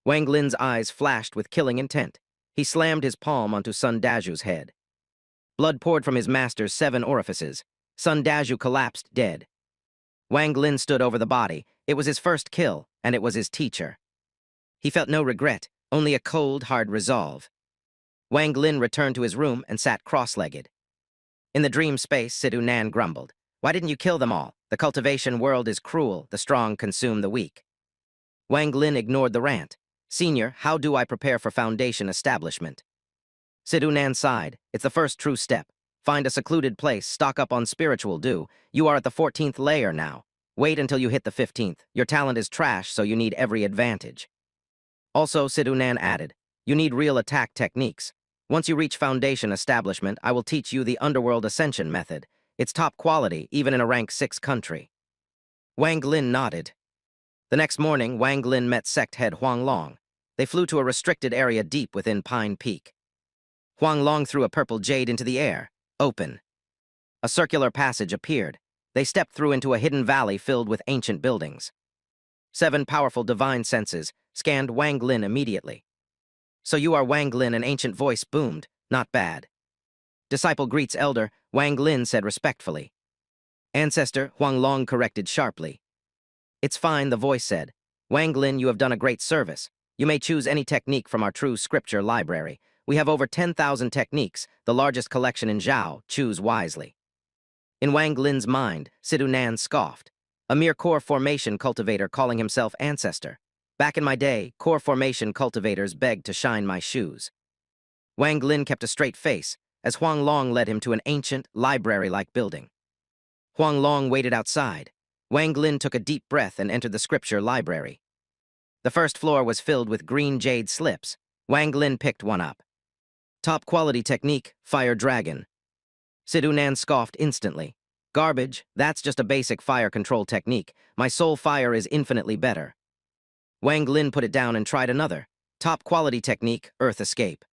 Wang Lin's eyes flashed with killing intent. He slammed his palm onto Sun Daju's head. Blood poured from his master's 7 orifices. Sun Daju collapsed dead. Wang Lin stood over the body. It was his first kill, and it was his teacher. He felt no regret, only a cold, hard resolve. Wang Lin returned to his room and sat cross-legged. In the dream space, Sidhu Nan grumbled. Why didn't you kill them all? The cultivation world is cruel. The strong consume the weak. Wang Lin ignored the rant. Senior, how do I prepare for foundation establishment? Sidhu Nan sighed. It's the first true step. Find a secluded place, stock up on spiritual dew. You are at the 14th layer now. Wait until you hit the 15th. Your talent is trash, so you need every advantage. Also, Sidhu Nan added, you need real attack techniques. Once you reach foundation establishment, I will teach you the underworld ascension method. It's top quality, even in a rank 6 country. Wang Lin nodded. The next morning, Wang Lin met sect head Huang Long. They flew to a restricted area deep within Pine Peak. Huang Long threw a purple jade into the air. Open. A circular passage appeared. They stepped through into a hidden valley filled with ancient buildings. 7 powerful divine senses scanned Wang Lin immediately. So you are Wang Lin, an ancient voice boomed. Not bad. Disciple greets elder, Wang Lin said respectfully. Ancestor, Huang Long corrected sharply. It's fine, the voice said. Wang Lin, you have done a great service. You may choose any technique from our true scripture library. We have over 10,000 techniques, the largest collection in Zhao. Choose wisely. In Wang Lin's mind, Sidhu Nan scoffed. A mere core formation cultivator calling himself ancestor. Back in my day, core formation cultivators begged to shine my shoes. Wang Lin kept a straight face, as Huang Long led him to an ancient, library-like building. Huang Long waited outside. Wang Lin took a deep breath and entered the scripture library. The first floor was filled with green jade slips. Wang Lin picked one up. Top quality technique, Fire Dragon. Sidhu Nan scoffed instantly. Garbage, that's just a basic fire control technique. My soul fire is infinitely better. Wang Lin put it down and tried another. Top quality technique, Earth Escape.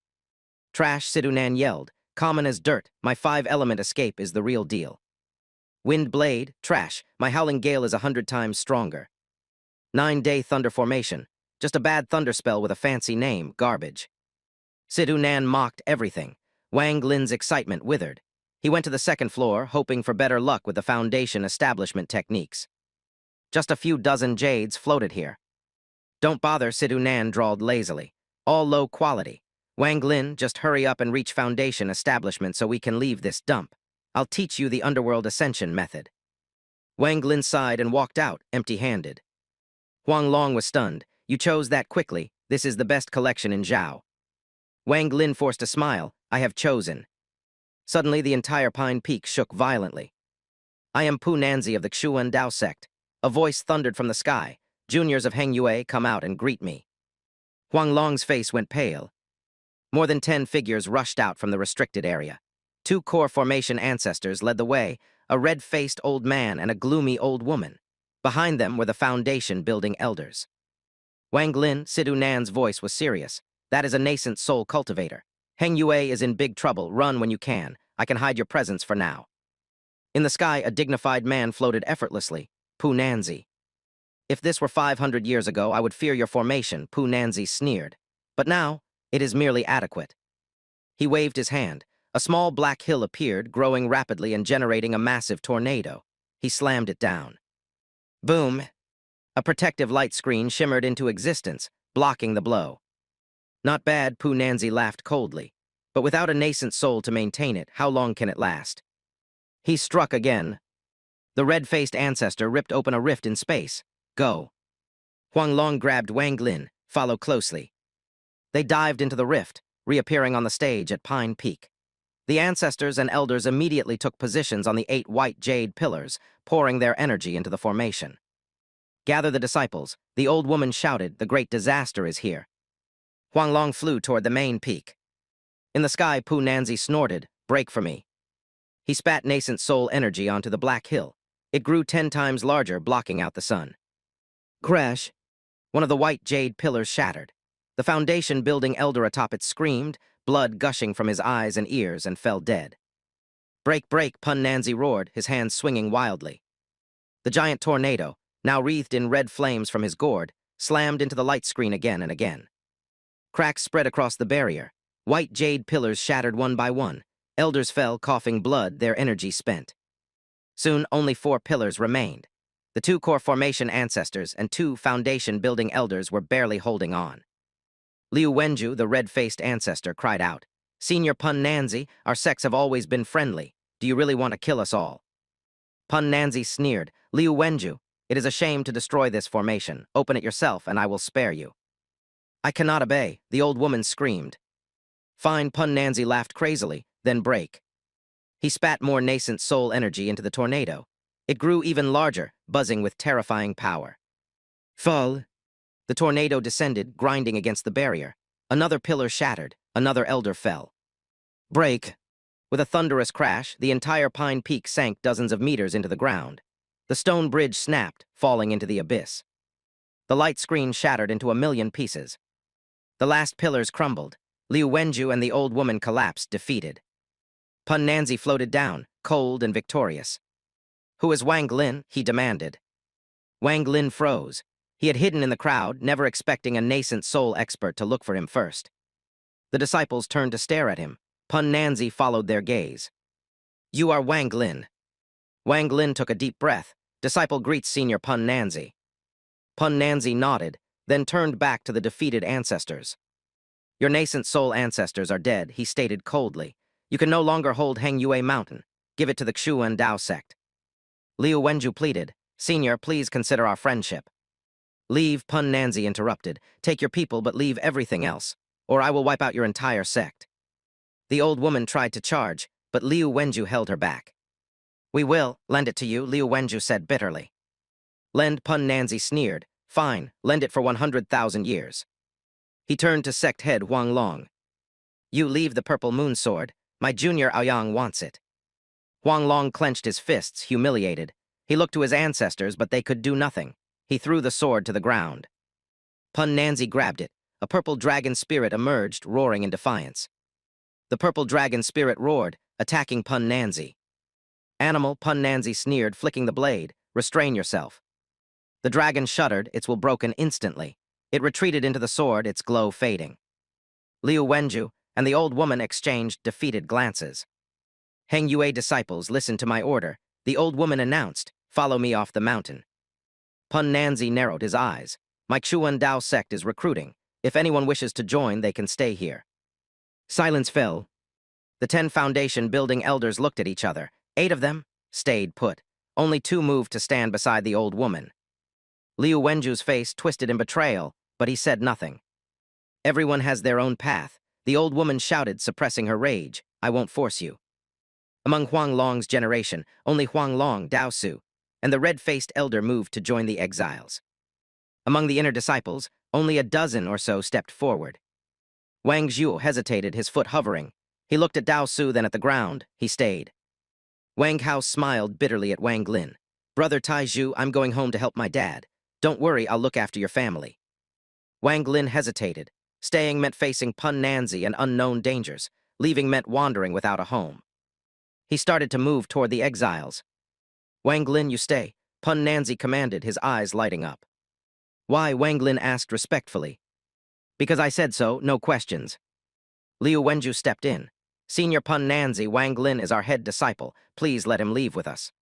Trash, Sidhu Nan yelled. Common as dirt, my 5-element escape is the real deal. Wind Blade, trash, my howling gale is 100 times stronger. 9-day thunder formation, just a bad thunder spell with a fancy name, garbage. Sidhu Nan mocked everything. Wang Lin's excitement withered. He went to the second floor, hoping for better luck with the foundation establishment techniques. Just a few dozen jades floated here. Don't bother, Sidhu Nan drawled lazily. All low quality. Wang Lin, just hurry up and reach foundation establishment so we can leave this dump. I'll teach you the underworld ascension method. Wang Lin sighed and walked out, empty-handed. Huang Long was stunned. You chose that quickly. This is the best collection in Zhao. Wang Lin forced a smile. I have chosen. Suddenly, the entire Pine Peak shook violently. I am Pu Nanzi of the Xuan Dao sect. A voice thundered from the sky. Juniors of Heng Yue, come out and greet me. Huang Long's face went pale. More than 10 figures rushed out from the restricted area. 2 core formation ancestors led the way, a red-faced old man and a gloomy old woman. Behind them were the foundation-building elders. Wang Lin, Sidhu Nan's voice was serious. That is a nascent soul cultivator. Heng Yue is in big trouble. Run when you can. I can hide your presence for now. In the sky, a dignified man floated effortlessly. Pu Nanzi. If this were 500 years ago, I would fear your formation, Pu Nanzi sneered. But now, it is merely adequate. He waved his hand. A small black hill appeared, growing rapidly and generating a massive tornado. He slammed it down. Boom! A protective light screen shimmered into existence, blocking the blow. Not bad, Pu Nanzi laughed coldly. But without a nascent soul to maintain it, how long can it last? He struck again. The red-faced ancestor ripped open a rift in space. Go. Huang Long grabbed Wang Lin. Follow closely. They dived into the rift, reappearing on the stage at Pine Peak. The ancestors and elders immediately took positions on the 8 white jade pillars, pouring their energy into the formation. Gather the disciples, the old woman shouted, the great disaster is here. Huang Long flew toward the main peak. In the sky, Pu Nanzi snorted, break for me. He spat nascent soul energy onto the black hill. It grew 10 times larger, blocking out the sun. Crash! One of the white jade pillars shattered. The foundation building elder atop it screamed, blood gushing from his eyes and ears, and fell dead. Break, break, Pu Nanzi roared, his hands swinging wildly. The giant tornado, now wreathed in red flames from his gourd, slammed into the light screen again and again. Cracks spread across the barrier. White jade pillars shattered one by one. Elders fell, coughing blood, their energy spent. Soon, only 4 pillars remained. The 2 core formation ancestors and 2 foundation-building elders were barely holding on. Liu Wenju, the red-faced ancestor, cried out, "Senior Pun Nanzi, our sects have always been friendly. Do you really want to kill us all?" Pun Nanzi sneered, "Liu Wenju, it is a shame to destroy this formation. Open it yourself, and I will spare you." "I cannot obey," the old woman screamed. Fine, Pun Nanzi laughed crazily, then break. He spat more nascent soul energy into the tornado. It grew even larger, buzzing with terrifying power. Fall. The tornado descended, grinding against the barrier. Another pillar shattered, another elder fell. Break. With a thunderous crash, the entire Pine Peak sank dozens of meters into the ground. The stone bridge snapped, falling into the abyss. The light screen shattered into a million pieces. The last pillars crumbled. Liu Wenju and the old woman collapsed, defeated. Pun Nanzi floated down, cold and victorious. "Who is Wang Lin?" he demanded. Wang Lin froze. He had hidden in the crowd, never expecting a nascent soul expert to look for him first. The disciples turned to stare at him. Pun Nanzi followed their gaze. "You are Wang Lin." Wang Lin took a deep breath. "Disciple greets Senior Pun Nanzi." Pun Nanzi nodded, then turned back to the defeated ancestors. "Your nascent soul ancestors are dead," he stated coldly. "You can no longer hold Heng Yue Mountain. Give it to the Xuan Dao sect." Liu Wenju pleaded, "Senior, please consider our friendship." "Leave," Pun Nanzi interrupted. "Take your people, but leave everything else, or I will wipe out your entire sect." The old woman tried to charge, but Liu Wenju held her back. "We will lend it to you," Liu Wenju said bitterly. "Lend," Pun Nanzi sneered. "Fine, lend it for 100,000 years." He turned to sect head Huang Long. "You leave the purple moon sword. My junior Aoyang wants it." Huang Long clenched his fists, humiliated. He looked to his ancestors, but they could do nothing. He threw the sword to the ground. Pun Nanzi grabbed it. A purple dragon spirit emerged, roaring in defiance. The purple dragon spirit roared, attacking Pun Nanzi. "Animal," Pun Nanzi sneered, flicking the blade. "Restrain yourself." The dragon shuddered, its will broken instantly. It retreated into the sword, its glow fading. Liu Wenju and the old woman exchanged defeated glances. "Heng Yue disciples, listen to my order," the old woman announced. "Follow me off the mountain." Pun Nanzi narrowed his eyes. "My Xuan Dao sect is recruiting. If anyone wishes to join, they can stay here." Silence fell. The 10 foundation-building elders looked at each other. 8 of them stayed put. Only 2 moved to stand beside the old woman. Liu Wenju's face twisted in betrayal, but he said nothing. "Everyone has their own path," the old woman shouted, suppressing her rage. "I won't force you." Among Huang Long's generation, only Huang Long, Dao Su, and the red-faced elder moved to join the exiles. Among the inner disciples, only a dozen or so stepped forward. Wang Zhu hesitated, his foot hovering. He looked at Dao Su, then at the ground. He stayed. Wang Hao smiled bitterly at Wang Lin. "Brother Tai Zhu, I'm going home to help my dad. Don't worry, I'll look after your family." Wang Lin hesitated. Staying meant facing Pun Nanzi and unknown dangers. Leaving meant wandering without a home. He started to move toward the exiles. "Wang Lin, you stay," Pun Nanzi commanded, his eyes lighting up. "Why?" Wang Lin asked respectfully. "Because I said so, no questions." Liu Wenju stepped in. "Senior Pun Nanzi, Wang Lin is our head disciple. Please let him leave with us."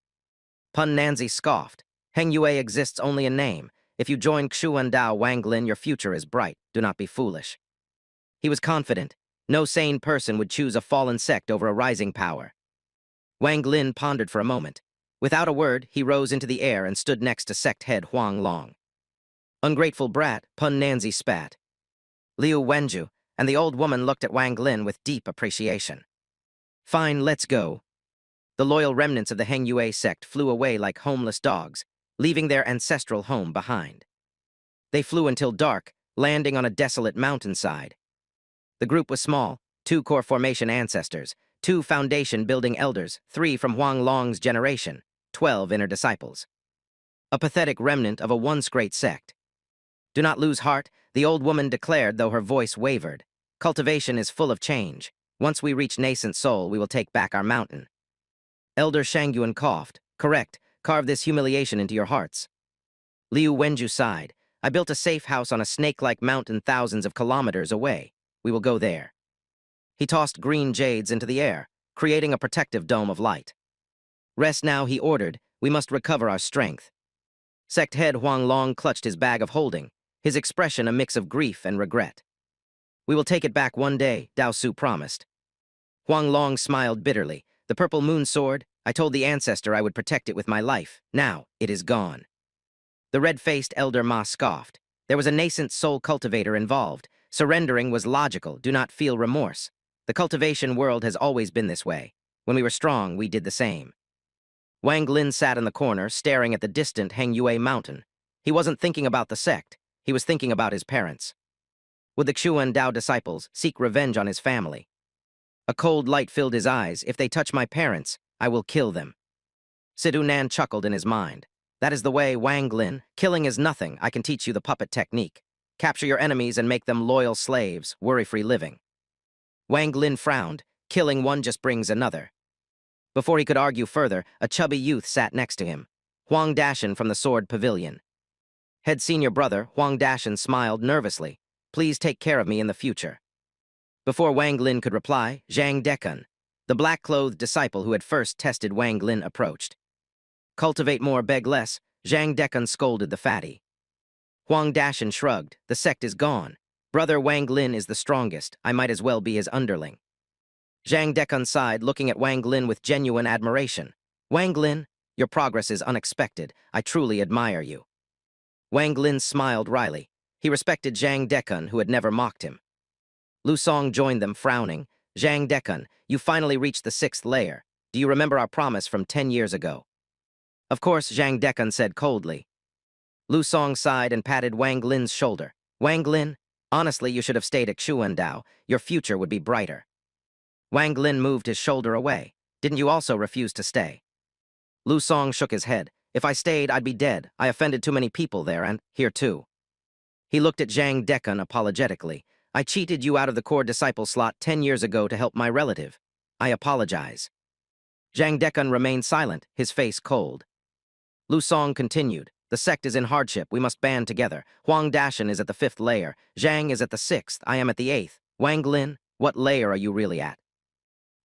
Pun Nanzi scoffed. "Heng Yue exists only in name. If you join Xuan Dao, Wang Lin, your future is bright. Do not be foolish." He was confident. No sane person would choose a fallen sect over a rising power. Wang Lin pondered for a moment. Without a word, he rose into the air and stood next to sect head Huang Long. "Ungrateful brat," Pun Nanzi spat. Liu Wenju and the old woman looked at Wang Lin with deep appreciation. "Fine, let's go." The loyal remnants of the Heng Yue sect flew away like homeless dogs, leaving their ancestral home behind. They flew until dark, landing on a desolate mountainside. The group was small: 2 core formation ancestors, 2 foundation-building elders, 3 from Huang Long's generation, 12 inner disciples. A pathetic remnant of a once great sect. "Do not lose heart," the old woman declared, though her voice wavered. "Cultivation is full of change. Once we reach nascent soul, we will take back our mountain." Elder Shangyuan coughed. "Correct. Carve this humiliation into your hearts." Liu Wenju sighed. I built a safe house on a snake-like mountain thousands of kilometers away. We will go there. He tossed green jades into the air, creating a protective dome of light. Rest now, he ordered. We must recover our strength. Sect head Huang Long clutched his bag of holding, his expression a mix of grief and regret. We will take it back one day, Dao Su promised. Huang Long smiled bitterly. The purple moon sword, I told the ancestor I would protect it with my life. Now, it is gone. The red-faced elder Ma scoffed. There was a nascent soul cultivator involved. Surrendering was logical. Do not feel remorse. The cultivation world has always been this way. When we were strong, we did the same. Wang Lin sat in the corner, staring at the distant Hengyue mountain. He wasn't thinking about the sect. He was thinking about his parents. Would the Xuan Dao disciples seek revenge on his family? A cold light filled his eyes. If they touch my parents, I will kill them. Sidu Nan chuckled in his mind. That is the way, Wang Lin. Killing is nothing. I can teach you the puppet technique. Capture your enemies and make them loyal slaves, worry-free living. Wang Lin frowned. Killing one just brings another. Before he could argue further, a chubby youth sat next to him. Huang Dashan from the Sword Pavilion. Head senior brother, Huang Dashan smiled nervously. Please take care of me in the future. Before Wang Lin could reply, Zhang Dekun, the black-clothed disciple who had first tested Wang Lin, approached. Cultivate more, beg less, Zhang Dekun scolded the fatty. Huang Dashan shrugged. The sect is gone. Brother Wang Lin is the strongest. I might as well be his underling. Zhang Dekun sighed, looking at Wang Lin with genuine admiration. Wang Lin, your progress is unexpected. I truly admire you. Wang Lin smiled wryly. He respected Zhang Dekun, who had never mocked him. Lu Song joined them, frowning. Zhang Dekun, you finally reached the 6th layer. Do you remember our promise from 10 years ago? Of course, Zhang Dekun said coldly. Lu Song sighed and patted Wang Lin's shoulder. Wang Lin, honestly, you should have stayed at Xuan Dao. Your future would be brighter. Wang Lin moved his shoulder away. Didn't you also refuse to stay? Lu Song shook his head. If I stayed, I'd be dead. I offended too many people there, and here too. He looked at Zhang Dekun apologetically. I cheated you out of the core disciple slot 10 years ago to help my relative. I apologize. Zhang Dekun remained silent, his face cold. Lu Song continued. The sect is in hardship. We must band together. Huang Dashan is at the 5th layer. Zhang is at the 6th. I am at the 8th. Wang Lin, what layer are you really at?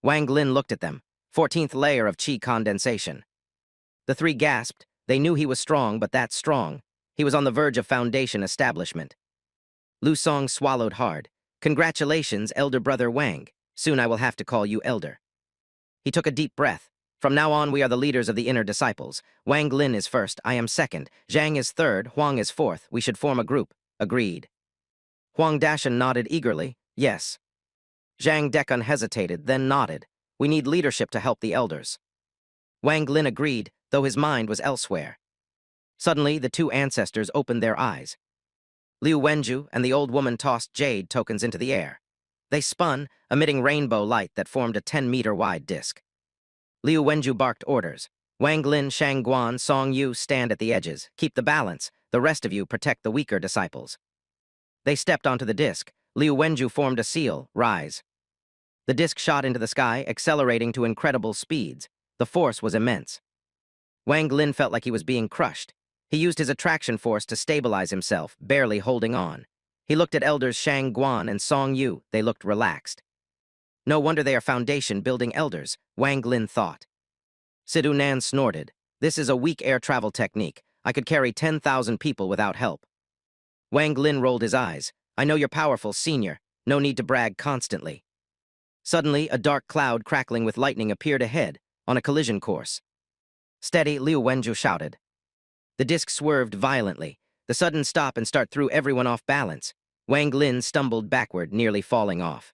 Wang Lin looked at them. 14th layer of qi condensation. The three gasped. They knew he was strong, but that strong. He was on the verge of foundation establishment. Lu Song swallowed hard. Congratulations, elder brother Wang. Soon I will have to call you elder. He took a deep breath. From now on, we are the leaders of the inner disciples. Wang Lin is first, I am second. Zhang is third, Huang is fourth. We should form a group. Agreed. Huang Dashan nodded eagerly. Yes. Zhang Dekun hesitated, then nodded. We need leadership to help the elders. Wang Lin agreed, though his mind was elsewhere. Suddenly, the two ancestors opened their eyes. Liu Wenju and the old woman tossed jade tokens into the air. They spun, emitting rainbow light that formed a 10-meter-wide disc. Liu Wenju barked orders. Wang Lin, Shang Guan, Song Yu stand at the edges. Keep the balance. The rest of you protect the weaker disciples. They stepped onto the disc. Liu Wenju formed a seal, rise. The disc shot into the sky, accelerating to incredible speeds. The force was immense. Wang Lin felt like he was being crushed. He used his attraction force to stabilize himself, barely holding on. He looked at elders Shang Guan and Song Yu. They looked relaxed. No wonder they are foundation-building elders, Wang Lin thought. Sidu Nan snorted. This is a weak air travel technique. I could carry 10,000 people without help. Wang Lin rolled his eyes. I know you're powerful, senior. No need to brag constantly. Suddenly, a dark cloud crackling with lightning appeared ahead, on a collision course. Steady, Liu Wenju shouted. The disc swerved violently. The sudden stop and start threw everyone off balance. Wang Lin stumbled backward, nearly falling off.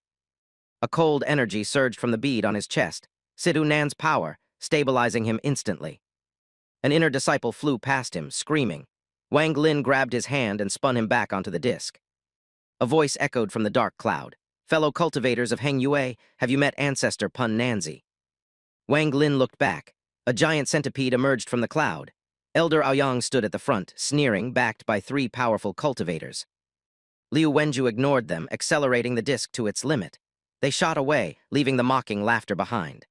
A cold energy surged from the bead on his chest. Sidu Nan's power, stabilizing him instantly. An inner disciple flew past him, screaming. Wang Lin grabbed his hand and spun him back onto the disc. A voice echoed from the dark cloud. Fellow cultivators of Hengyue, have you met ancestor Pun Nanzi? Wang Lin looked back. A giant centipede emerged from the cloud. Elder Aoyang stood at the front, sneering, backed by 3 powerful cultivators. Liu Wenju ignored them, accelerating the disc to its limit. They shot away, leaving the mocking laughter behind.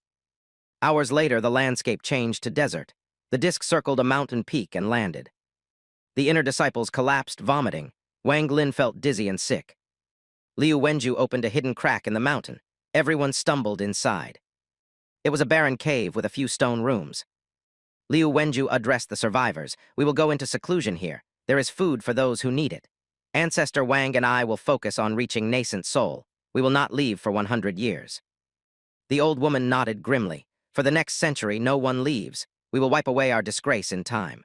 Hours later, the landscape changed to desert. The disc circled a mountain peak and landed. The inner disciples collapsed, vomiting. Wang Lin felt dizzy and sick. Liu Wenju opened a hidden crack in the mountain. Everyone stumbled inside. It was a barren cave with a few stone rooms. Liu Wenju addressed the survivors. We will go into seclusion here. There is food for those who need it. Ancestor Wang and I will focus on reaching nascent soul. We will not leave for 100 years. The old woman nodded grimly. For the next century, no one leaves. We will wipe away our disgrace in time.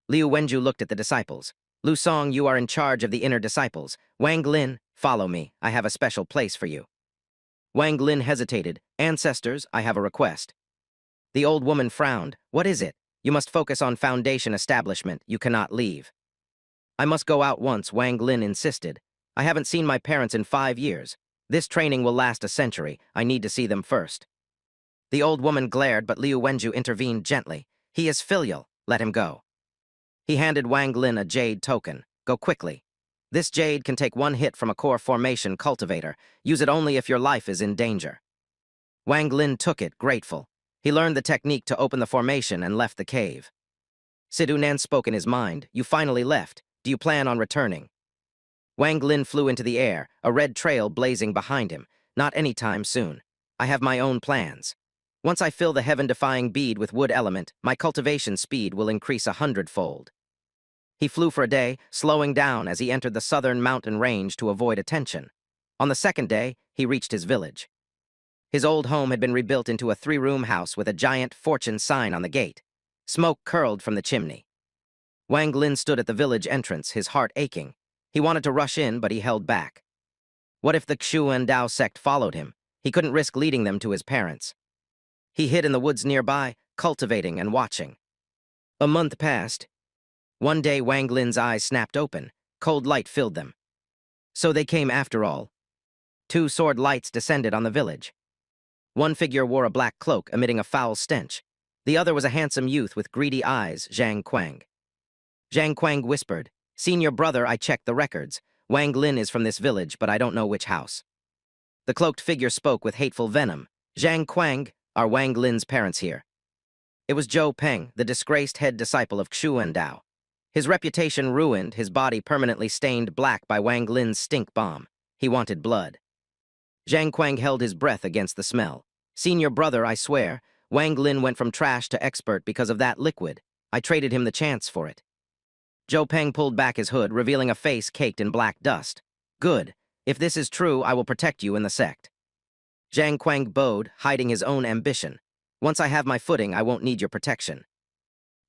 Liu Wenju looked at the disciples. Lu Song, you are in charge of the inner disciples. Wang Lin, follow me. I have a special place for you. Wang Lin hesitated. Ancestors, I have a request. The old woman frowned. What is it? You must focus on foundation establishment. You cannot leave. I must go out once, Wang Lin insisted. I haven't seen my parents in 5 years. This training will last a century. I need to see them first. The old woman glared, but Liu Wenju intervened gently. He is filial. Let him go. He handed Wang Lin a jade token. Go quickly. This jade can take 1 hit from a core formation cultivator. Use it only if your life is in danger. Wang Lin took it, grateful. He learned the technique to open the formation and left the cave. Sidhu Nan spoke in his mind. You finally left. Do you plan on returning? Wang Lin flew into the air, a red trail blazing behind him. Not anytime soon. I have my own plans. Once I fill the heaven-defying bead with wood element, my cultivation speed will increase 100-fold. He flew for a day, slowing down as he entered the southern mountain range to avoid attention. On the second day, he reached his village. His old home had been rebuilt into a 3-room house with a giant fortune sign on the gate. Smoke curled from the chimney. Wang Lin stood at the village entrance, his heart aching. He wanted to rush in, but he held back. What if the Xu and Dao sect followed him? He couldn't risk leading them to his parents. He hid in the woods nearby, cultivating and watching. A month passed. One day, Wang Lin's eyes snapped open. Cold light filled them. So they came after all. 2 sword lights descended on the village. One figure wore a black cloak, emitting a foul stench. The other was a handsome youth with greedy eyes, Zhang Quang. Zhang Quang whispered, Senior brother, I checked the records. Wang Lin is from this village, but I don't know which house. The cloaked figure spoke with hateful venom. Zhang Quang, are Wang Lin's parents here? It was Zhou Peng, the disgraced head disciple of Xu and Dao. His reputation ruined, his body permanently stained black by Wang Lin's stink bomb. He wanted blood. Zhang Quang held his breath against the smell. Senior brother, I swear, Wang Lin went from trash to expert because of that liquid. I traded him the chance for it. Zhou Peng pulled back his hood, revealing a face caked in black dust. Good. If this is true, I will protect you in the sect. Zhang Quang bowed, hiding his own ambition. Once I have my footing, I won't need your protection.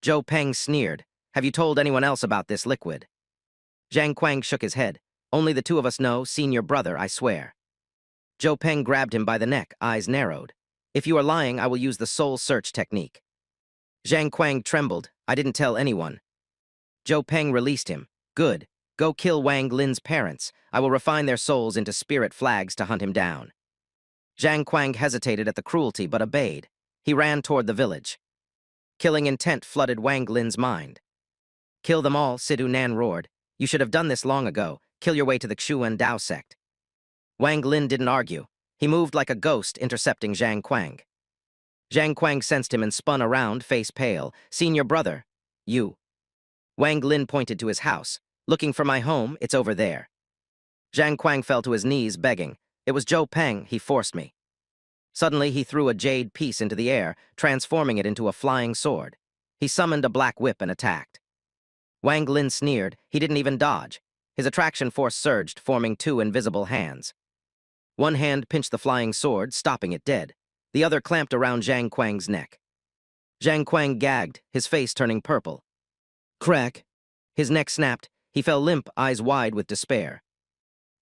Zhou Peng sneered. Have you told anyone else about this liquid? Zhang Quang shook his head. Only the 2 of us know, senior brother, I swear. Zhou Peng grabbed him by the neck, eyes narrowed. If you are lying, I will use the soul search technique. Zhang Quang trembled. I didn't tell anyone. Zhou Peng released him. Good. Go kill Wang Lin's parents. I will refine their souls into spirit flags to hunt him down. Zhang Quang hesitated at the cruelty, but obeyed. He ran toward the village. Killing intent flooded Wang Lin's mind. Kill them all, Sidhu Nan roared. You should have done this long ago. Kill your way to the Xu and Dao sect. Wang Lin didn't argue. He moved like a ghost, intercepting Zhang Quang. Zhang Quang sensed him and spun around, face pale. Senior brother. You. Wang Lin pointed to his house. Looking for my home, it's over there. Zhang Quang fell to his knees, begging. It was Zhou Peng, he forced me. Suddenly, he threw a jade piece into the air, transforming it into a flying sword. He summoned a black whip and attacked. Wang Lin sneered. He didn't even dodge. His attraction force surged, forming 2 invisible hands. One hand pinched the flying sword, stopping it dead. The other clamped around Zhang Quang's neck. Zhang Quang gagged, his face turning purple. Crack. His neck snapped. He fell limp, eyes wide with despair.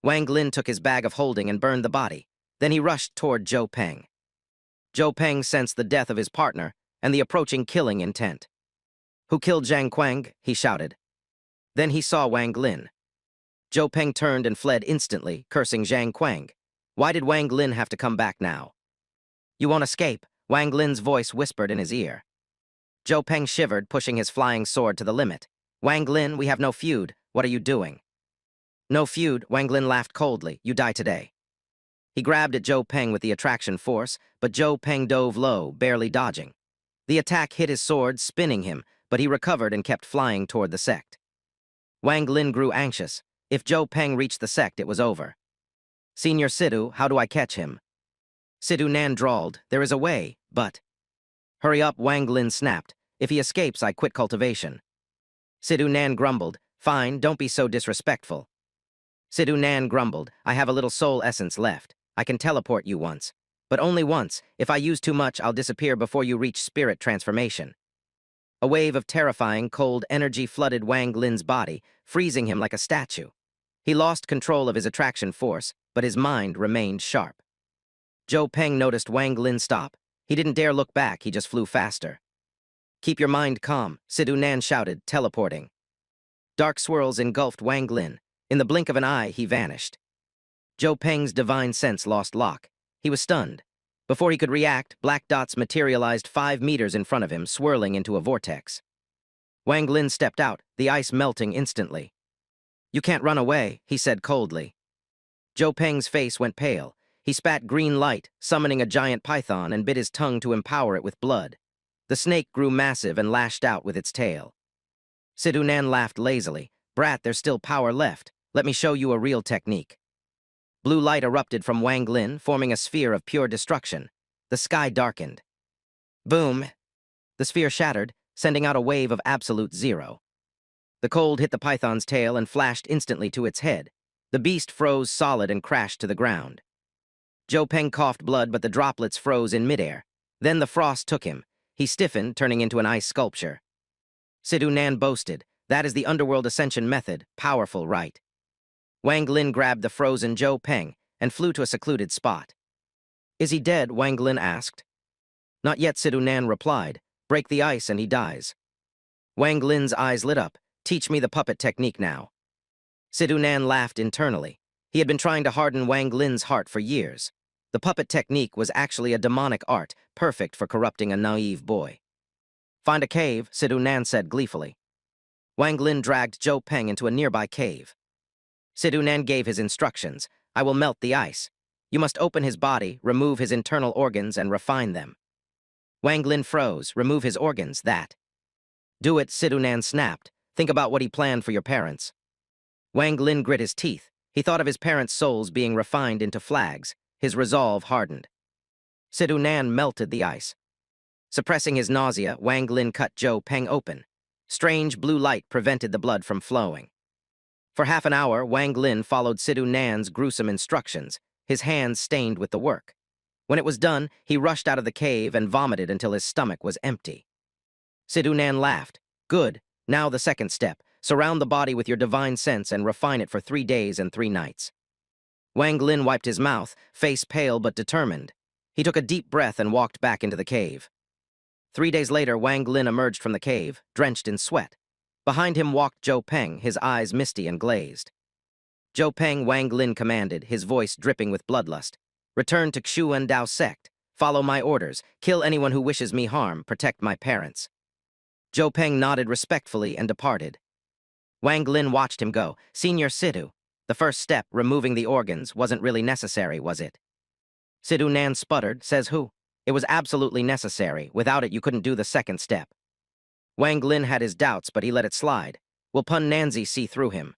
Wang Lin took his bag of holding and burned the body. Then he rushed toward Zhou Peng. Zhou Peng sensed the death of his partner and the approaching killing intent. Who killed Zhang Quang? He shouted. Then he saw Wang Lin. Zhou Peng turned and fled instantly, cursing Zhang Quang. Why did Wang Lin have to come back now? You won't escape, Wang Lin's voice whispered in his ear. Zhou Peng shivered, pushing his flying sword to the limit. Wang Lin, we have no feud. What are you doing? No feud, Wang Lin laughed coldly. You die today. He grabbed at Zhou Peng with the attraction force, but Zhou Peng dove low, barely dodging. The attack hit his sword, spinning him, but he recovered and kept flying toward the sect. Wang Lin grew anxious. If Zhou Peng reached the sect, it was over. Senior Sidhu, how do I catch him? Sidhu Nan drawled, there is a way, but... Hurry up, Wang Lin snapped. If he escapes, I quit cultivation. Sidhu Nan grumbled, fine, don't be so disrespectful. Sidhu Nan grumbled, I have a little soul essence left. I can teleport you once. But only once. If I use too much, I'll disappear before you reach spirit transformation. A wave of terrifying, cold energy flooded Wang Lin's body, freezing him like a statue. He lost control of his attraction force, but his mind remained sharp. Zhou Peng noticed Wang Lin stop. He didn't dare look back, he just flew faster. Keep your mind calm, Sidhu Nan shouted, teleporting. Dark swirls engulfed Wang Lin. In the blink of an eye, he vanished. Zhou Peng's divine sense lost lock. He was stunned. Before he could react, black dots materialized 5 meters in front of him, swirling into a vortex. Wang Lin stepped out, the ice melting instantly. You can't run away, he said coldly. Zhou Peng's face went pale. He spat green light, summoning a giant python, and bit his tongue to empower it with blood. The snake grew massive and lashed out with its tail. Sidhu Nan laughed lazily. Brat, there's still power left. Let me show you a real technique. Blue light erupted from Wang Lin, forming a sphere of pure destruction. The sky darkened. Boom! The sphere shattered, sending out a wave of absolute zero. The cold hit the python's tail and flashed instantly to its head. The beast froze solid and crashed to the ground. Zhou Peng coughed blood, but the droplets froze in midair. Then the frost took him. He stiffened, turning into an ice sculpture. Sidhu Nan boasted, that is the underworld ascension method, powerful, right? Wang Lin grabbed the frozen Zhou Peng and flew to a secluded spot. Is he dead? Wang Lin asked. Not yet, Sidhu Nan replied. Break the ice and he dies. Wang Lin's eyes lit up. Teach me the puppet technique now. Sidhu Nan laughed internally. He had been trying to harden Wang Lin's heart for years. The puppet technique was actually a demonic art, perfect for corrupting a naive boy. Find a cave, Sidhu Nan said gleefully. Wang Lin dragged Zhou Peng into a nearby cave. Sidhu Nan gave his instructions. I will melt the ice. You must open his body, remove his internal organs, and refine them. Wang Lin froze. Remove his organs, that. Do it, Sidhu Nan snapped. Think about what he planned for your parents. Wang Lin grit his teeth. He thought of his parents' souls being refined into flags. His resolve hardened. Sidhu Nan melted the ice. Suppressing his nausea, Wang Lin cut Zhou Peng open. Strange blue light prevented the blood from flowing. For half an hour, Wang Lin followed Sidhu Nan's gruesome instructions, his hands stained with the work. When it was done, he rushed out of the cave and vomited until his stomach was empty. Sidhu Nan laughed. Good. Now the second step. Surround the body with your divine sense and refine it for 3 days and 3 nights. Wang Lin wiped his mouth, face pale but determined. He took a deep breath and walked back into the cave. 3 days later, Wang Lin emerged from the cave, drenched in sweat. Behind him walked Zhou Peng, his eyes misty and glazed. Zhou Peng, Wang Lin commanded, his voice dripping with bloodlust. Return to Xuan Dao sect. Follow my orders. Kill anyone who wishes me harm. Protect my parents. Zhou Peng nodded respectfully and departed. Wang Lin watched him go. Senior Sidhu. The first step, removing the organs, wasn't really necessary, was it? Sidhu Nan sputtered. Says who? It was absolutely necessary. Without it, you couldn't do the second step. Wang Lin had his doubts, but he let it slide. Will Pun Nanzi see through him?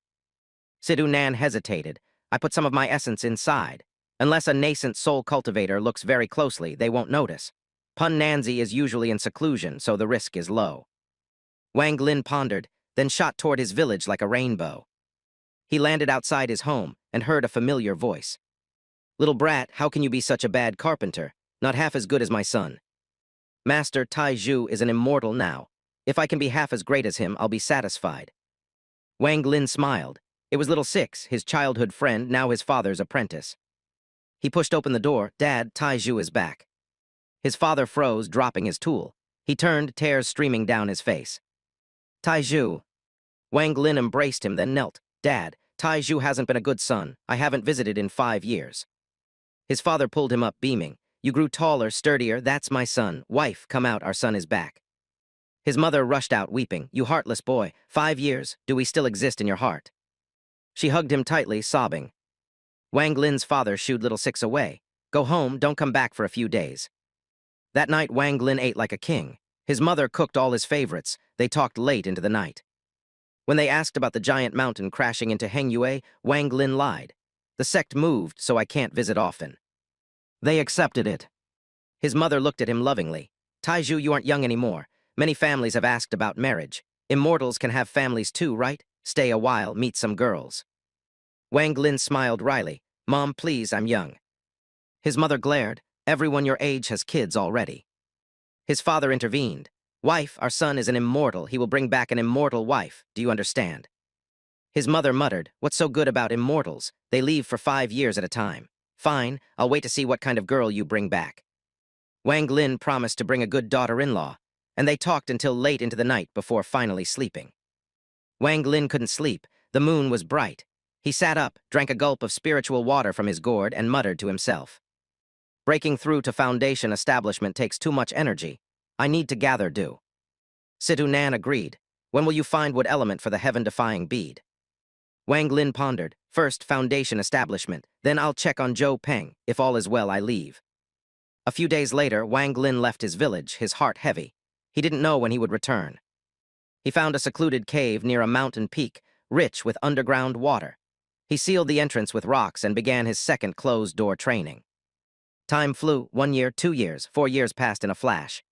Sidhu Nan hesitated. I put some of my essence inside. Unless a nascent soul cultivator looks very closely, they won't notice. Pun Nanzi is usually in seclusion, so the risk is low. Wang Lin pondered, then shot toward his village like a rainbow. He landed outside his home and heard a familiar voice. Little brat, how can you be such a bad carpenter? Not half as good as my son. Master Tai Zhu is an immortal now. If I can be half as great as him, I'll be satisfied. Wang Lin smiled. It was little Six, his childhood friend, now his father's apprentice. He pushed open the door. Dad, Tai Zhu is back. His father froze, dropping his tool. He turned, tears streaming down his face. Tai Zhu. Wang Lin embraced him, then knelt. Dad, Tai Zhu hasn't been a good son. I haven't visited in 5 years. His father pulled him up, beaming. You grew taller, sturdier. That's my son. Wife, come out. Our son is back. His mother rushed out, weeping. You heartless boy. 5 years. Do we still exist in your heart? She hugged him tightly, sobbing. Wang Lin's father shooed little Six away. Go home. Don't come back for a few days. That night, Wang Lin ate like a king. His mother cooked all his favorites. They talked late into the night. When they asked about the giant mountain crashing into Hengyue, Wang Lin lied. The sect moved, so I can't visit often. They accepted it. His mother looked at him lovingly. Taiju, you aren't young anymore. Many families have asked about marriage. Immortals can have families too, right? Stay a while, meet some girls. Wang Lin smiled wryly. Mom, please, I'm young. His mother glared. Everyone your age has kids already. His father intervened. Wife, our son is an immortal. He will bring back an immortal wife. Do you understand? His mother muttered, what's so good about immortals? They leave for 5 years at a time. Fine, I'll wait to see what kind of girl you bring back. Wang Lin promised to bring a good daughter-in-law, and they talked until late into the night before finally sleeping. Wang Lin couldn't sleep. The moon was bright. He sat up, drank a gulp of spiritual water from his gourd, and muttered to himself. Breaking through to Foundation establishment takes too much energy. I need to gather dew. Situ Nan agreed. When will you find wood element for the heaven-defying bead? Wang Lin pondered. First, Foundation establishment. Then I'll check on Zhou Peng. If all is well, I leave. A few days later, Wang Lin left his village, his heart heavy. He didn't know when he would return. He found a secluded cave near a mountain peak, rich with underground water. He sealed the entrance with rocks and began his second closed-door training. Time flew. 1 year, 2 years, 4 years passed in a flash.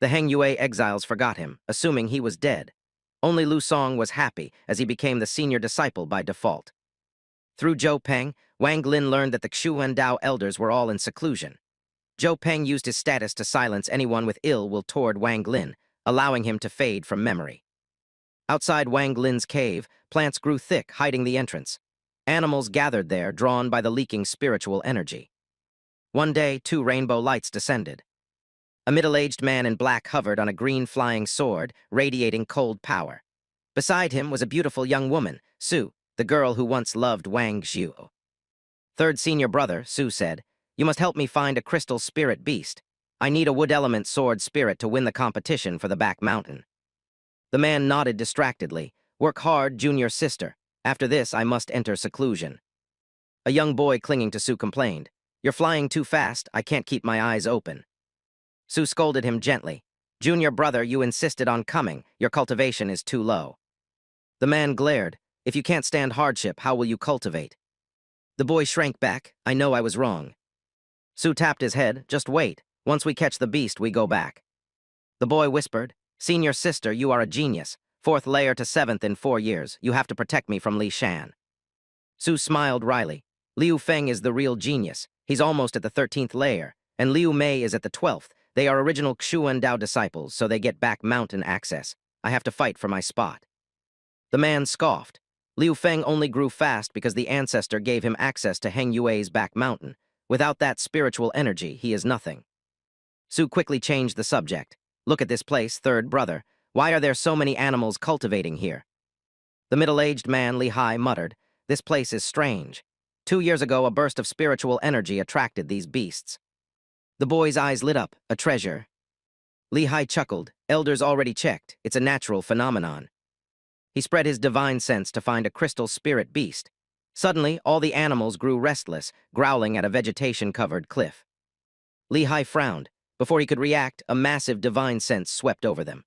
The Hengyue exiles forgot him, assuming he was dead. Only Lu Song was happy, as he became the senior disciple by default. Through Zhou Peng, Wang Lin learned that the Xuan Dao elders were all in seclusion. Zhou Peng used his status to silence anyone with ill will toward Wang Lin, allowing him to fade from memory. Outside Wang Lin's cave, plants grew thick, hiding the entrance. Animals gathered there, drawn by the leaking spiritual energy. One day, 2 rainbow lights descended. A middle-aged man in black hovered on a green flying sword, radiating cold power. Beside him was a beautiful young woman, Su, the girl who once loved Wang Xiu. Third senior brother, Su said, you must help me find a crystal spirit beast. I need a wood element sword spirit to win the competition for the back mountain. The man nodded distractedly. Work hard, junior sister. After this, I must enter seclusion. A young boy clinging to Su complained. You're flying too fast. I can't keep my eyes open. Su scolded him gently. Junior brother, you insisted on coming. Your cultivation is too low. The man glared. If you can't stand hardship, how will you cultivate? The boy shrank back. I know I was wrong. Su tapped his head. Just wait. Once we catch the beast, we go back. The boy whispered, Senior sister, you are a genius. 4th layer to 7th in 4 years. You have to protect me from Li Shan. Su smiled wryly. Liu Feng is the real genius. He's almost at the 13th layer, and Liu Mei is at the 12th. They are original Xuan Dao disciples, so they get back mountain access. I have to fight for my spot. The man scoffed. Liu Feng only grew fast because the ancestor gave him access to Heng Yue's back mountain. Without that spiritual energy, he is nothing. Su quickly changed the subject. Look at this place, third brother. Why are there so many animals cultivating here? The middle-aged man, Li Hai, muttered, this place is strange. 2 years ago, a burst of spiritual energy attracted these beasts. The boy's eyes lit up. A treasure. Li Hai chuckled. Elders already checked. It's a natural phenomenon. He spread his divine sense to find a crystal spirit beast. Suddenly, all the animals grew restless, growling at a vegetation-covered cliff. Li Hai frowned. Before he could react, a massive divine sense swept over them.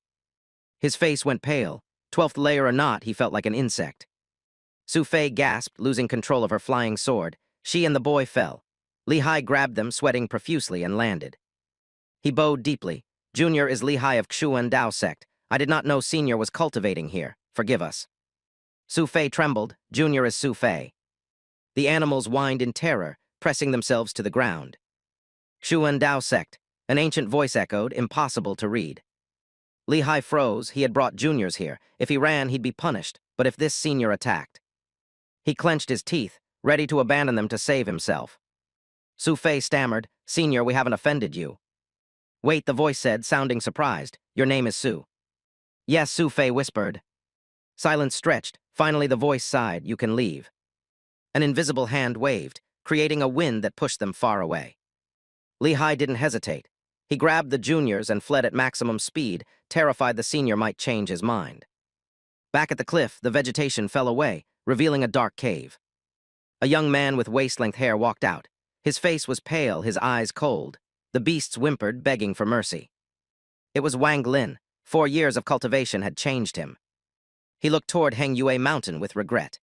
His face went pale. 12th layer or not, he felt like an insect. Su Fei gasped, losing control of her flying sword. She and the boy fell. Li Hai grabbed them, sweating profusely, and landed. He bowed deeply. Junior is Li Hai of Xuan Dao sect. I did not know Senior was cultivating here. Forgive us. Su Fei trembled. Junior is Su Fei. The animals whined in terror, pressing themselves to the ground. Xuan Dao sect. An ancient voice echoed, impossible to read. Li Hai froze. He had brought juniors here. If he ran, he'd be punished. But if this senior attacked? He clenched his teeth, ready to abandon them to save himself. Su Fei stammered, Senior, we haven't offended you. Wait, the voice said, sounding surprised. Your name is Su. Yes, Su Fei whispered. Silence stretched. Finally, the voice sighed, you can leave. An invisible hand waved, creating a wind that pushed them far away. Li Hai didn't hesitate. He grabbed the juniors and fled at maximum speed, terrified the senior might change his mind. Back at the cliff, the vegetation fell away, revealing a dark cave. A young man with waist-length hair walked out. His face was pale, his eyes cold. The beasts whimpered, begging for mercy. It was Wang Lin. 4 years of cultivation had changed him. He looked toward Heng Yue Mountain with regret.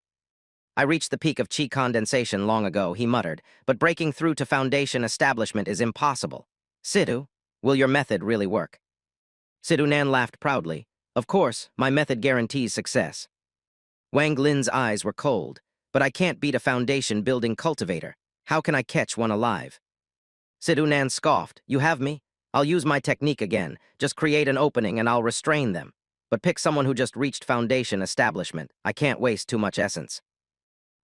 I reached the peak of chi condensation long ago, he muttered, but breaking through to foundation establishment is impossible. Sidhu, will your method really work? Sidhu Nan laughed proudly. Of course, my method guarantees success. Wang Lin's eyes were cold. But I can't beat a foundation building cultivator. How can I catch one alive? Sidhu Nan scoffed. You have me? I'll use my technique again. Just create an opening and I'll restrain them. But pick someone who just reached foundation establishment. I can't waste too much essence.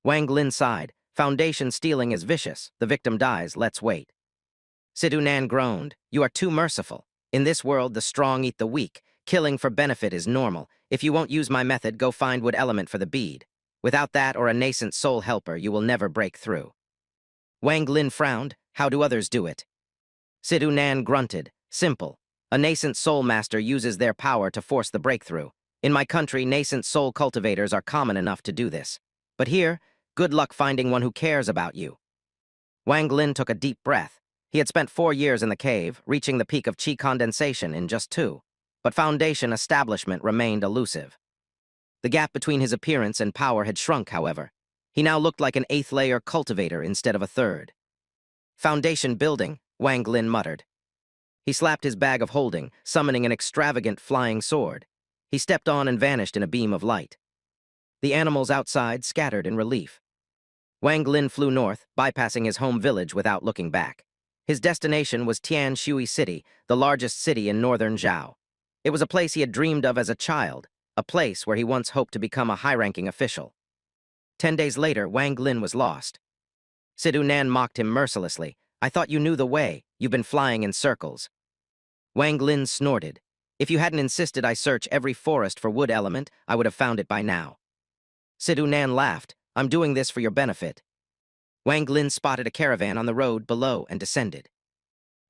Wang Lin sighed. Foundation stealing is vicious. The victim dies. Let's wait. Sidhu Nan groaned. You are too merciful. In this world, the strong eat the weak. Killing for benefit is normal. If you won't use my method, go find wood element for the bead. Without that or a nascent soul helper, you will never break through. Wang Lin frowned. How do others do it? Sidhu Nan grunted. Simple. A nascent soul master uses their power to force the breakthrough. In my country, nascent soul cultivators are common enough to do this. But here, good luck finding one who cares about you. Wang Lin took a deep breath. He had spent 4 years in the cave, reaching the peak of chi condensation in just 2. But foundation establishment remained elusive. The gap between his appearance and power had shrunk, however. He now looked like an 8th-layer cultivator instead of a 3rd. Foundation building, Wang Lin muttered. He slapped his bag of holding, summoning an extravagant flying sword. He stepped on and vanished in a beam of light. The animals outside scattered in relief. Wang Lin flew north, bypassing his home village without looking back. His destination was Tian Shui City, the largest city in northern Zhao. It was a place he had dreamed of as a child, a place where he once hoped to become a high-ranking official. 10 days later, Wang Lin was lost. Sidhu Nan mocked him mercilessly. I thought you knew the way. You've been flying in circles. Wang Lin snorted. If you hadn't insisted I search every forest for wood element, I would have found it by now. Sidhu Nan laughed. I'm doing this for your benefit. Wang Lin spotted a caravan on the road below and descended.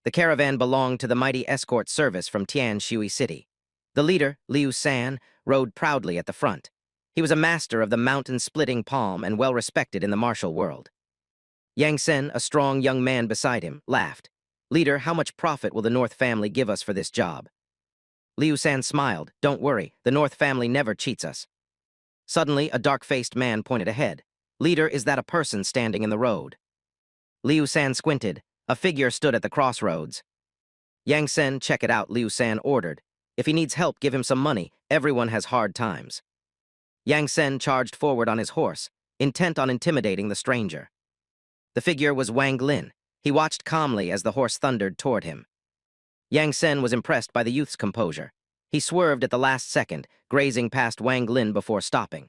The caravan belonged to the mighty escort service from Tian Shui City. The leader, Liu San, rode proudly at the front. He was a master of the mountain-splitting palm and well-respected in the martial world. Yang Sen, a strong young man beside him, laughed. Leader, how much profit will the North family give us for this job? Liu San smiled. Don't worry, the North family never cheats us. Suddenly, a dark-faced man pointed ahead. Leader, is that a person standing in the road? Liu San squinted. A figure stood at the crossroads. Yang Sen, check it out, Liu San ordered. If he needs help, give him some money. Everyone has hard times. Yang Sen charged forward on his horse, intent on intimidating the stranger. The figure was Wang Lin. He watched calmly as the horse thundered toward him. Yang Sen was impressed by the youth's composure. He swerved at the last second, grazing past Wang Lin before stopping.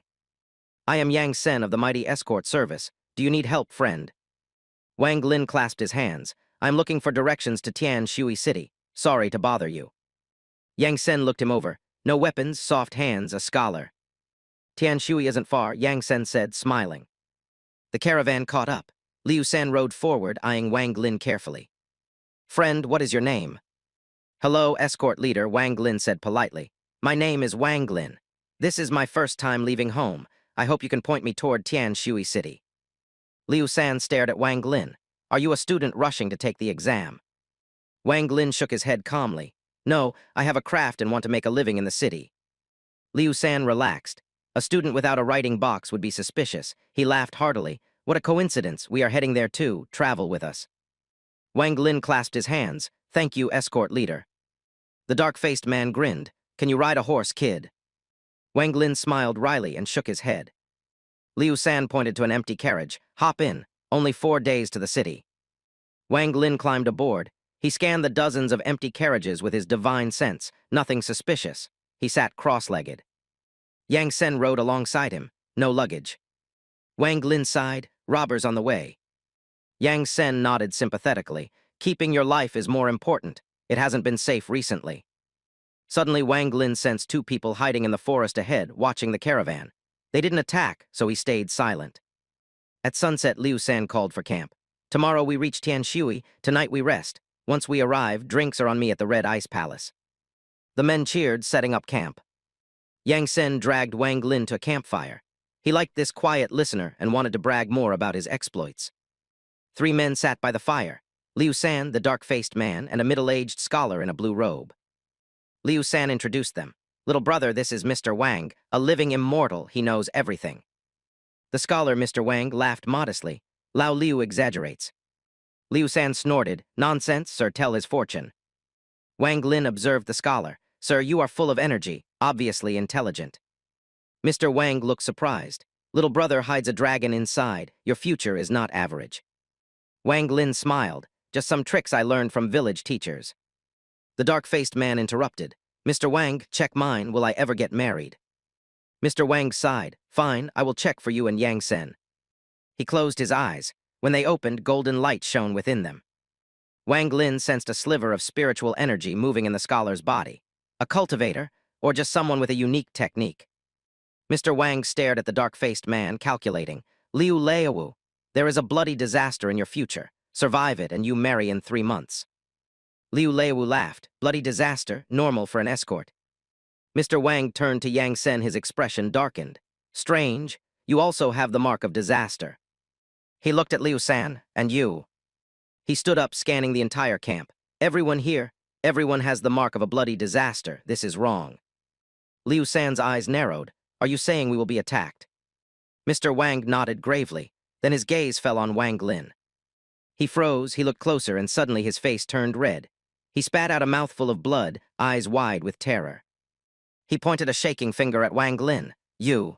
I am Yang Sen of the mighty escort service. Do you need help, friend? Wang Lin clasped his hands. I'm looking for directions to Tian Shui City. Sorry to bother you. Yang Sen looked him over. No weapons, soft hands, a scholar. Tian Shui isn't far, Yang Sen said, smiling. The caravan caught up. Liu San rode forward, eyeing Wang Lin carefully. Friend, what is your name? Hello, escort leader, Wang Lin said politely. My name is Wang Lin. This is my first time leaving home. I hope you can point me toward Tian Shui City. Liu San stared at Wang Lin. Are you a student rushing to take the exam? Wang Lin shook his head calmly. No, I have a craft and want to make a living in the city. Liu San relaxed. A student without a writing box would be suspicious. He laughed heartily. What a coincidence. We are heading there too. Travel with us. Wang Lin clasped his hands. Thank you, escort leader. The dark-faced man grinned. Can you ride a horse, kid? Wang Lin smiled wryly and shook his head. Liu San pointed to an empty carriage. Hop in. Only 4 days to the city. Wang Lin climbed aboard. He scanned the dozens of empty carriages with his divine sense. Nothing suspicious. He sat cross-legged. Yang Sen rode alongside him. No luggage. Wang Lin sighed. Robbers on the way. Yang Sen nodded sympathetically. Keeping your life is more important. It hasn't been safe recently. Suddenly, Wang Lin sensed 2 people hiding in the forest ahead, watching the caravan. They didn't attack, so he stayed silent. At sunset, Liu San called for camp. Tomorrow we reach Tian Shui. Tonight we rest. Once we arrive, drinks are on me at the Red Ice Palace. The men cheered, setting up camp. Yang Sen dragged Wang Lin to a campfire. He liked this quiet listener and wanted to brag more about his exploits. 3 men sat by the fire. Liu San, the dark-faced man, and a middle-aged scholar in a blue robe. Liu San introduced them. Little brother, this is Mr. Wang, a living immortal. He knows everything. The scholar, Mr. Wang, laughed modestly. Lao Liu exaggerates. Liu San snorted. Nonsense, sir, tell his fortune. Wang Lin observed the scholar. Sir, you are full of energy, obviously intelligent. Mr. Wang looked surprised. Little brother hides a dragon inside. Your future is not average. Wang Lin smiled. Just some tricks I learned from village teachers. The dark-faced man interrupted. Mr. Wang, check mine. Will I ever get married? Mr. Wang sighed. Fine, I will check for you and Yang Sen. He closed his eyes. When they opened, golden light shone within them. Wang Lin sensed a sliver of spiritual energy moving in the scholar's body. A cultivator, or just someone with a unique technique. Mr. Wang stared at the dark-faced man, calculating. Liu Leiwu, there is a bloody disaster in your future. Survive it and you marry in 3 months. Liu Leiwu laughed. Bloody disaster, normal for an escort. Mr. Wang turned to Yang Sen, his expression darkened. Strange, you also have the mark of disaster. He looked at Liu San, and you. He stood up, scanning the entire camp. Everyone here, everyone has the mark of a bloody disaster. This is wrong. Liu San's eyes narrowed. Are you saying we will be attacked? Mr. Wang nodded gravely. Then his gaze fell on Wang Lin. He froze, he looked closer, and suddenly his face turned red. He spat out a mouthful of blood, eyes wide with terror. He pointed a shaking finger at Wang Lin. You.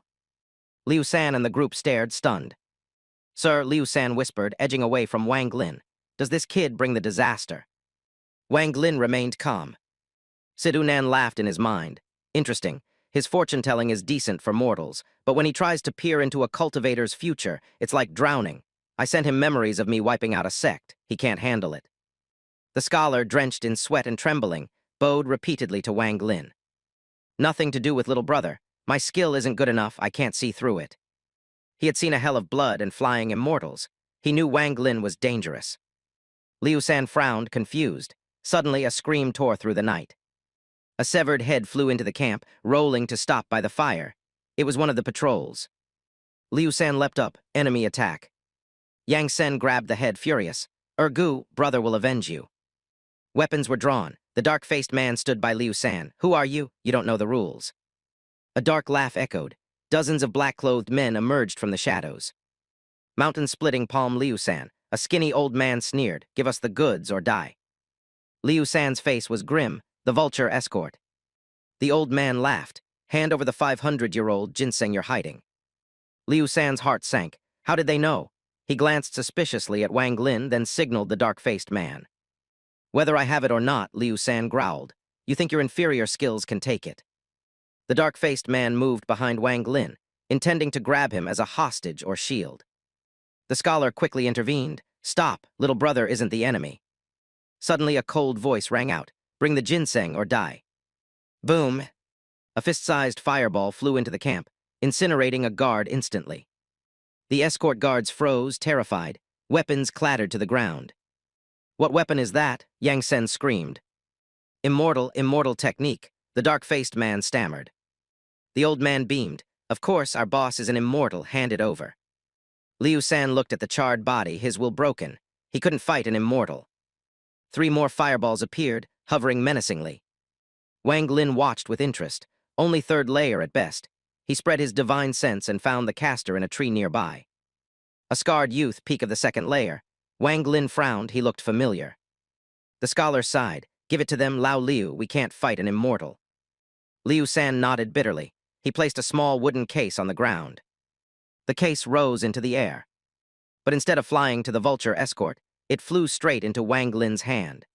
Liu San and the group stared, stunned. Sir, Liu San whispered, edging away from Wang Lin. Does this kid bring the disaster? Wang Lin remained calm. Sidunan laughed in his mind. Interesting. His fortune-telling is decent for mortals, but when he tries to peer into a cultivator's future, it's like drowning. I sent him memories of me wiping out a sect. He can't handle it. The scholar, drenched in sweat and trembling, bowed repeatedly to Wang Lin. Nothing to do with little brother. My skill isn't good enough, I can't see through it. He had seen a hell of blood and flying immortals. He knew Wang Lin was dangerous. Liu San frowned, confused. Suddenly, a scream tore through the night. A severed head flew into the camp, rolling to stop by the fire. It was one of the patrols. Liu San leapt up. Enemy attack. Yang Sen grabbed the head, furious. Ergu, brother will avenge you. Weapons were drawn. The dark-faced man stood by Liu San. Who are you? You don't know the rules. A dark laugh echoed. Dozens of black-clothed men emerged from the shadows. Mountain-splitting palm Liu San. A skinny old man sneered. Give us the goods or die. Liu San's face was grim. The vulture escort. The old man laughed. Hand over the 500-year-old ginseng you're hiding. Liu San's heart sank. How did they know? He glanced suspiciously at Wang Lin, then signaled the dark-faced man. Whether I have it or not, Liu San growled. You think your inferior skills can take it. The dark-faced man moved behind Wang Lin, intending to grab him as a hostage or shield. The scholar quickly intervened. Stop, little brother isn't the enemy. Suddenly a cold voice rang out. Bring the ginseng or die. Boom. A fist-sized fireball flew into the camp, incinerating a guard instantly. The escort guards froze, terrified. Weapons clattered to the ground. What weapon is that? Yang Sen screamed. Immortal technique, the dark-faced man stammered. The old man beamed. Of course, our boss is an immortal, hand it over. Liu San looked at the charred body, his will broken. He couldn't fight an immortal. 3 more fireballs appeared, hovering menacingly. Wang Lin watched with interest. Only 3rd layer at best. He spread his divine sense and found the caster in a tree nearby. A scarred youth, peak of the 2nd layer. Wang Lin frowned, he looked familiar. The scholar sighed. Give it to them, Lao Liu, we can't fight an immortal. Liu San nodded bitterly. He placed a small wooden case on the ground. The case rose into the air. But instead of flying to the vulture escort, it flew straight into Wang Lin's hand.